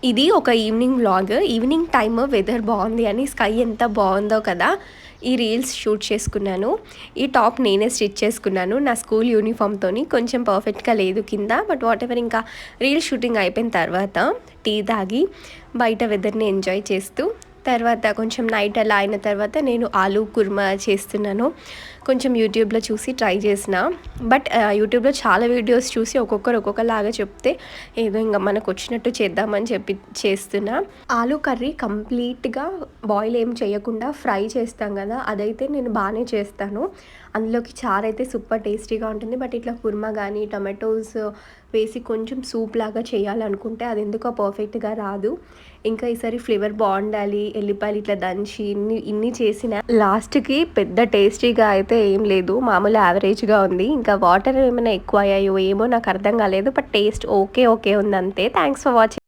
ఇది ఒక evening vlog. Evening time weather బాగుంది అని స్కై ఎంత బాగుందో కదా! ఈ రీల్స్ షూట్ చేసుకున్నాను. ఈ టాప్ నేనే స్టిచ్ చేసుకున్నాను. నా స్కూల్ యూనిఫామ్‌తోని. కొంచెం పర్ఫెక్ట్‌గా లేదు కింద. బట్ వాటెవర్ ఇంకా రీల్ షూటింగ్ అయిపోయిన తర్వాత టీ తాగి బయట వెదర్‌ని ఎంజాయ్ చేస్తూ తర్వాత కొంచెం నైట్ అలా అయిన తర్వాత నేను ఆలు కుర్మా చేస్తున్నాను. కొంచెం యూట్యూబ్‌లో చూసి ట్రై చేసిన. బట్ యూట్యూబ్‌లో చాలా వీడియోస్ చూసి ఒక్కొక్కరు ఒక్కొక్కలాగా చెప్తే ఏదో ఇంక మనకొచ్చినట్టు చేద్దామని చెప్పి చేస్తున్నా. ఆలు కర్రీ కంప్లీట్‌గా బాయిల్ ఏం చేయకుండా ఫ్రై చేస్తాం కదా! అదైతే నేను బానే చేస్తాను. అందులోకి చారైతే సూపర్ టేస్టీగా ఉంటుంది. బట్ ఇట్లా కుర్మా గానీ, టమాటోస్ వేసి కొంచెం సూప్ లాగా చేయాలనుకుంటే అది ఎందుకో పర్ఫెక్ట్‌గా రాదు. ఇంకా ఈసారి ఫ్లేవర్ బావుండాలి, ఎల్లిపాయలు ఇట్లా దంచి ఇన్ని చేసిన లాస్ట్‌కి పెద్ద టేస్టీగా అయితే ఏం లేదు. మామూలు యావరేజ్‌గా ఉంది. ఇంకా వాటర్ ఏమైనా ఎక్కువ అయ్యాయో ఏమో నాకు అర్థం కాలేదు. బట్ టేస్ట్ ఓకే, ఓకే ఉంది అంతే. Thanks for watching.